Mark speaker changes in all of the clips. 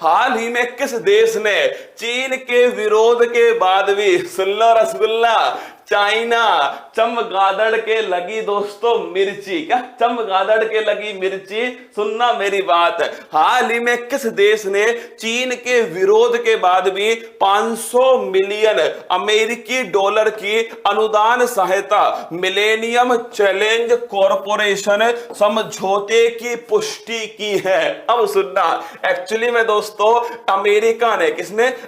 Speaker 1: हाल ही में किस देश ने चीन के विरोध के बाद भी, सुन लो रसगुल्ला, चाइना, चमगादड़ के लगी दोस्तों मिर्ची, क्या चमगादड़ के लगी मिर्ची, सुनना मेरी बात। हाल ही में किस देश ने चीन के विरोध के बाद भी 500 मिलियन अमेरिकी डॉलर की अनुदान सहायता मिलेनियम चैलेंज कॉरपोरेशन समझौते की पुष्टि की है? अब सुनना, एक्चुअली में दोस्तों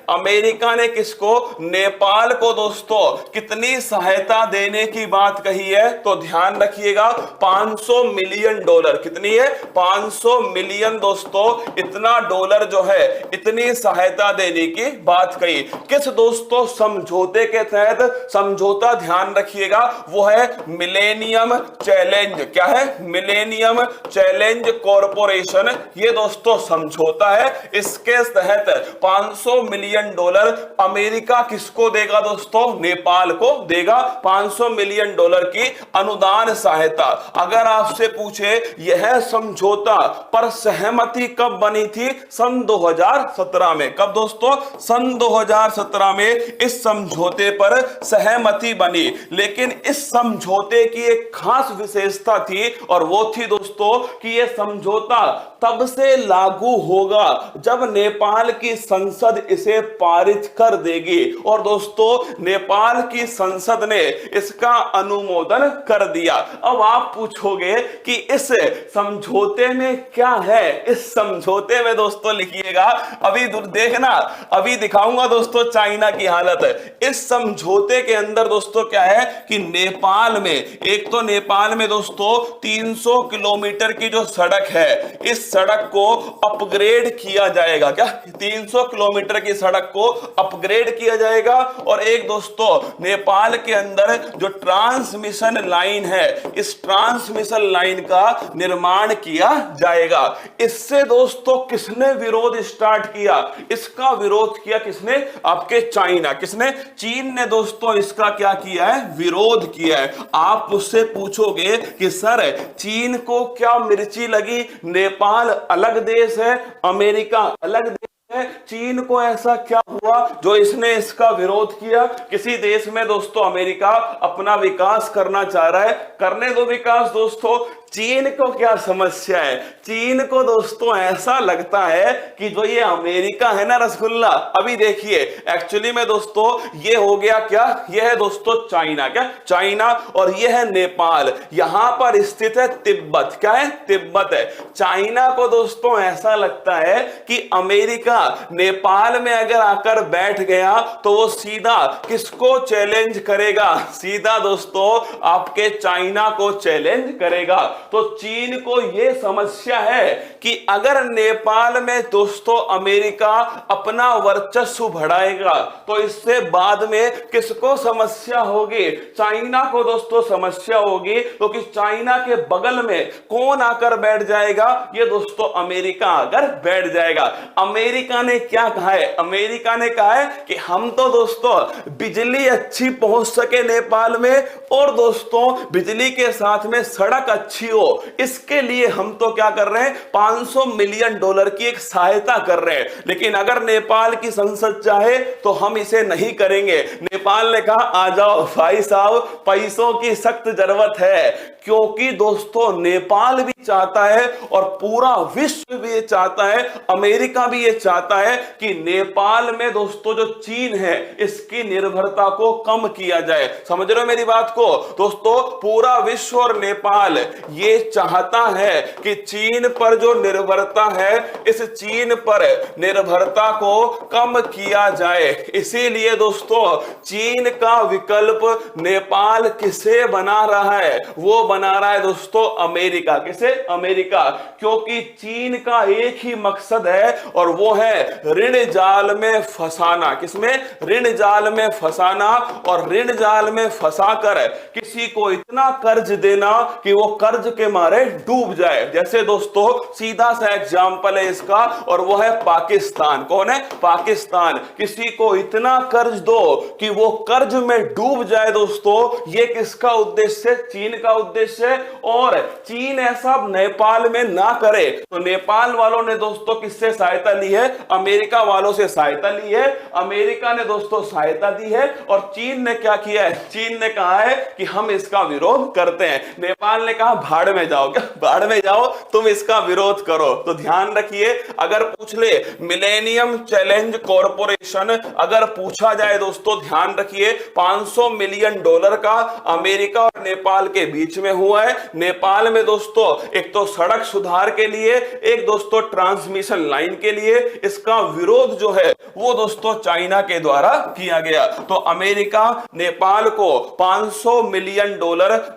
Speaker 1: अमेरिका ने किसको, नेपाल को दोस्तों कितनी सहायता देने की बात कही है? तो ध्यान रखिएगा 500 मिलियन डॉलर। कितनी है? 500 मिलियन दोस्तों, इतना डॉलर जो है, इतनी सहायता देने की बात कही। किस दोस्तों समझौते के तहत? समझौता ध्यान रखिएगा वो है मिलेनियम चैलेंज। क्या है? मिलेनियम चैलेंज कॉरपोरेशन, ये दोस्तों समझौता है। इसके तहत 500 मिलियन डॉलर अमेरिका किसको देगा दोस्तों? नेपाल को देगा 500 मिलियन डॉलर की अनुदान सहायता। अगर आपसे पूछे यह समझौता पर सहमति कब बनी थी? सन 2017 में। कब दोस्तों? सन 2017 में इस समझौते पर सहमति बनी। लेकिन इस समझौते की एक खास विशेषता थी और वो थी दोस्तों कि यह समझौता तब से लागू होगा जब नेपाल की संसद इसे पारित कर देगी। और दोस्तों नेपाल की संसद ने इसका अनुमोदन कर दिया। अब आप पूछोगे कि इस समझौते में क्या है? इस समझौते में दोस्तों लिखिएगा, अभी देखना, अभी दिखाऊंगा दोस्तों चाइना की हालत। इस समझौते के अंदर दोस्तों क्या है कि नेपाल में, एक तो नेपाल में दोस्तों 300 किलोमीटर की जो सड़क है, इस सड़क को अपग्रेड किया जाएगा। क्या? 300 किलोमीटर की सड़क को अपग्रेड किया जाएगा। और एक दोस्तों नेपाल के अंदर जो ट्रांसमिशन लाइन है, इस ट्रांसमिशन लाइन का निर्माण किया जाएगा। इससे दोस्तों किसने विरोध स्टार्ट किया? इसका विरोध किया किसने? आपके चाइना। किसने? चीन ने दोस्तों इसका क्या किया है? विरोध किया है। आप उससे पूछोगे कि सर चीन को क्या मिर्ची लगी? नेपाल अलग देश है, अमेरिका अलग देश है, चीन को ऐसा क्या हुआ जो इसने इसका विरोध किया? किसी देश में दोस्तों अमेरिका अपना विकास करना चाह रहा है, करने दो विकास दोस्तों। चीन को क्या समस्या है? चीन को दोस्तों ऐसा लगता है कि जो ये अमेरिका है ना रसगुल्ला, अभी देखिए एक्चुअली में दोस्तों ये हो गया क्या? ये है दोस्तों चाइना। क्या? चाइना। और ये है नेपाल। यहां पर स्थित है तिब्बत। क्या है? तिब्बत है। चाइना को दोस्तों ऐसा लगता है कि अमेरिका नेपाल में अगर आकर बैठ गया तो वो सीधा किसको चैलेंज करेगा? सीधा दोस्तों आपके चाइना को चैलेंज करेगा। तो चीन को यह समस्या है कि अगर नेपाल में दोस्तों अमेरिका अपना वर्चस्व बढ़ाएगा तो इससे बाद में किसको समस्या होगी? चाइना को दोस्तों समस्या होगी, क्योंकि चाइना के बगल में कौन आकर बैठ जाएगा? ये दोस्तों अमेरिका आकर बैठ जाएगा। अमेरिका ने क्या कहा है? अमेरिका ने कहा है कि हम तो दोस्तों बिजली अच्छी पहुंच सके नेपाल में, और दोस्तों बिजली के साथ में सड़क अच्छी हो, इसके लिए हम तो क्या कर रहे हैं? 500 मिलियन डॉलर की एक सहायता कर रहे हैं। लेकिन अगर नेपाल की संसद चाहे तो हम इसे नहीं करेंगे। नेपाल ने कहा आ जाओ भाई साहब, पैसों की सख्त जरूरत है, क्योंकि दोस्तों नेपाल भी चाहता है और पूरा विश्व भी ये चाहता है, अमेरिका भी ये चाहता है कि नेपाल में दोस्तों जो चीन है इसकी निर्भरता को कम किया जाए। समझ रहे हो मेरी बात को दोस्तों? पूरा विश्व और नेपाल ये चाहता है कि चीन पर जो निर्भरता है, इस चीन पर निर्भरता को कम किया जाए। इसीलिए दोस्तों चीन का विकल्प नेपाल किसे बना रहा है? वो बना रहा है दोस्तों अमेरिका। किसे? अमेरिका। क्योंकि चीन का एक ही मकसद है और वो है ऋण जाल में फंसाना। किसमें? ऋण जाल में फंसाना। और ऋण जाल में फंसाकर किसी को इतना कर्ज देना कि वो कर्ज के मारे डूब जाए। जैसे दोस्तों सीधा सा एग्जाम्पल है इसका, और वो है पाकिस्तान। कौन है? पाकिस्तान। किसी को इतना कर्ज दो कि वो कर्ज में डूब जाए दोस्तों, ये किसका उद्देश्य? चीन का उद्देश्य है। और चीन ऐसा नेपाल में ना करे, तो नेपाल वालों ने दोस्तों किससे सहायता ली है? अमेरिका वालों से सहायता ली है। अमेरिका ने दोस्तों सहायता दी है, और चीन ने क्या किया है? चीन ने कहा है कि हम इसका विरोध करते हैं। नेपाल ने कहा भाड़ में जाओ, क्या भाड़ में जाओ, तुम इसका विरोध करो। तो ध्यान रखिए, अगर पूछ ले मिलेनियम चैलेंज कॉरपोरेशन, अगर पूछा जाए दोस्तों, ध्यान रखिए, $500 मिलियन का अमेरिका और नेपाल के बीच में हुआ है। नेपाल में दोस्तों एक तो सड़क सुधार के लिए, एक दोस्तों ट्रांसमिशन लाइन के लिए। इसका विरोध जो है वो दोस्तों चाइना के द्वारा किया गया। तो अमेरिका नेपाल को $500 मिलियन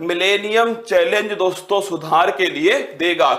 Speaker 1: मिलेनियम चैलेंज दोस्तों सुधार के लिए देगा।